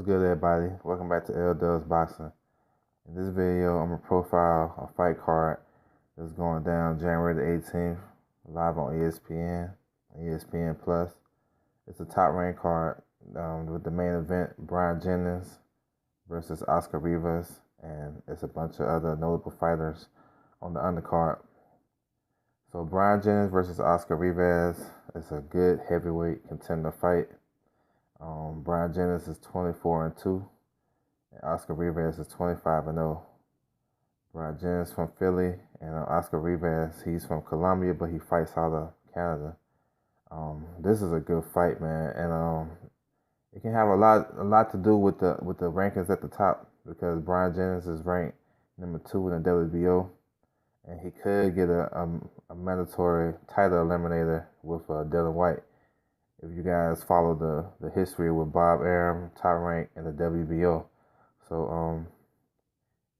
What's good, everybody? Welcome back to L Dubs Boxing. In this video, I'm going to profile a fight card that's going down January the 18th, live on ESPN, ESPN Plus. It's a top-ranked card with the main event, Bryant Jennings versus Oscar Rivas, and it's a bunch of other notable fighters on the undercard. So Bryant Jennings versus Oscar Rivas is a good heavyweight contender fight. Bryant Jennings is 24-2, and Oscar Rivas is 25-0. Bryant Jennings from Philly, and Oscar Rivas, he's from Colombia, but he fights out of Canada. This is a good fight, man, and it can have a lot to do with the rankings at the top, because Bryant Jennings is ranked number 2 in the WBO, and he could get a mandatory title eliminator with Dillian Whyte. If you guys follow the history with Bob Arum, top rank in the WBO, so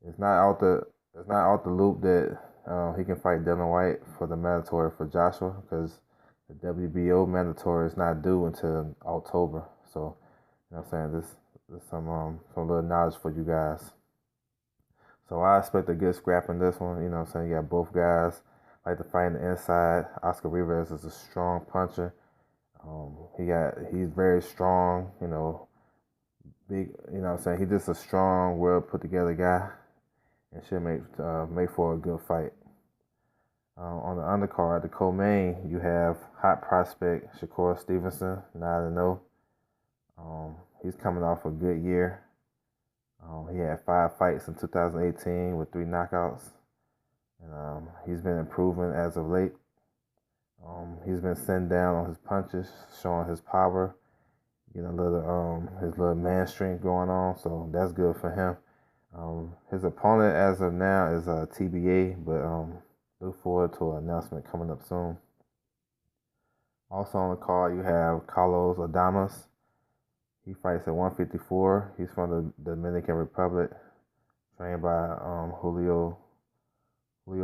it's not out the loop that he can fight Dillian Whyte for the mandatory for Joshua, because the WBO mandatory is not due until October. So you know what I'm saying, this some little knowledge for you guys. So I expect a good scrap in this one. You know what I'm saying, you got both guys like to fight in the inside. Oscar Rivas is a strong puncher. He's very strong, big, you know what I'm saying? He's just a strong, well put together guy, and should make for a good fight. On the undercard, the co-main, you have hot prospect Shakur Stevenson, 9-0. He's coming off a good year. He had 5 fights in 2018 with 3 knockouts, and he's been improving as of late. He's been sitting down on his punches, showing his power, his little man strength going on, so that's good for him. His opponent as of now is TBA, but look forward to an announcement coming up soon. Also on the card, you have Carlos Adames. He fights at 154. He's from the Dominican Republic, trained by Joel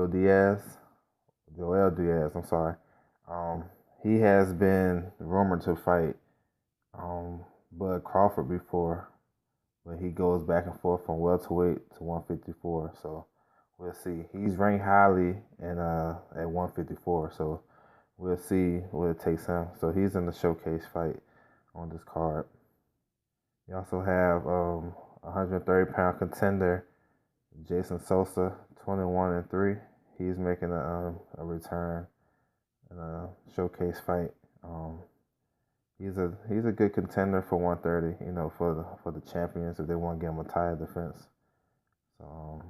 Diaz. I'm sorry. He has been rumored to fight Bud Crawford before, but he goes back and forth from welterweight to 154. So we'll see. He's ranked highly at 154. So we'll see where it takes him. So he's in the showcase fight on this card. You also have 130-pound contender Jason Sosa, 21-3. He's making a return in a showcase fight. He's a good contender for 130. For the champions, if they want to give him a title defense. So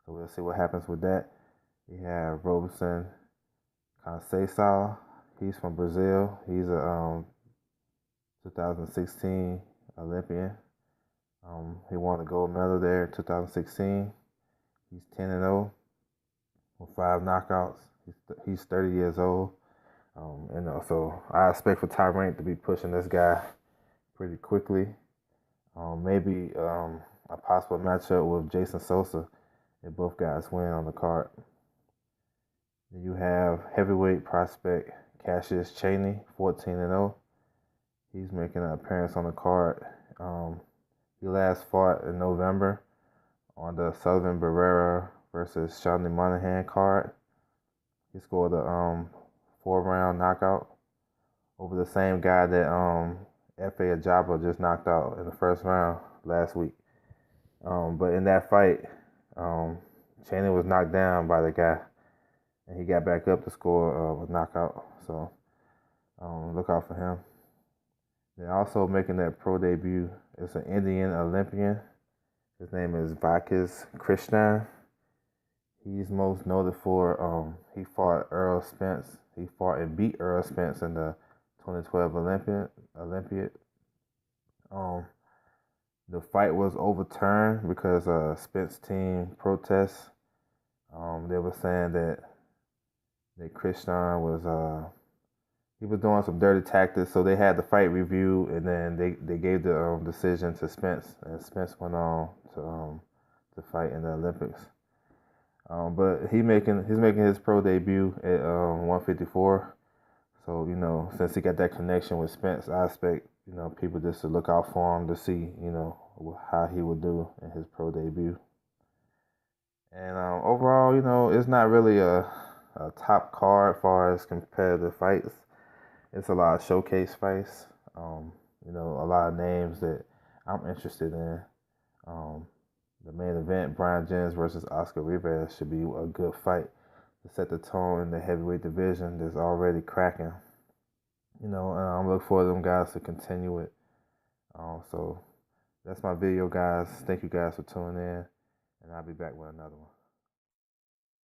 we'll see what happens with that. You have Robinson Conceição. He's from Brazil. He's a 2016 Olympian. He won a gold medal there in 2016. He's 10-0 with 5 knockouts. He's 30 years old. So I expect for Top Rank to be pushing this guy pretty quickly. Maybe a possible matchup with Jason Sosa if both guys win on the card. Then you have heavyweight prospect Cassius Chaney, 14-0. He's making an appearance on the card. He last fought in November on the Sullivan Barrera versus Shawnee Monahan card. He scored a 4-round knockout over the same guy that F.A. Ajabo just knocked out in the first round last week. But in that fight, Chaney was knocked down by the guy, and he got back up to score a knockout. So look out for him. Then also making that pro debut is an Indian Olympian. His name is Vikas Krishnan. He's most noted for he fought Earl Spence. He fought and beat Earl Spence in the 2012 Olympiad. The fight was overturned because Spence team protests. They were saying that Krishnan was he was doing some dirty tactics, so they had the fight review, and then they gave the decision to Spence, and Spence went on to fight in the Olympics. But he's making his pro debut at 154. So since he got that connection with Spence, I expect people just to look out for him to see, how he would do in his pro debut. And overall, it's not really a top card as far as competitive fights. It's a lot of showcase fights. A lot of names that I'm interested in. The main event, Jennings versus Rivas, should be a good fight to set the tone in the heavyweight division that's already cracking. And I'm looking for them guys to continue it. So that's my video, guys. Thank you guys for tuning in, and I'll be back with another one.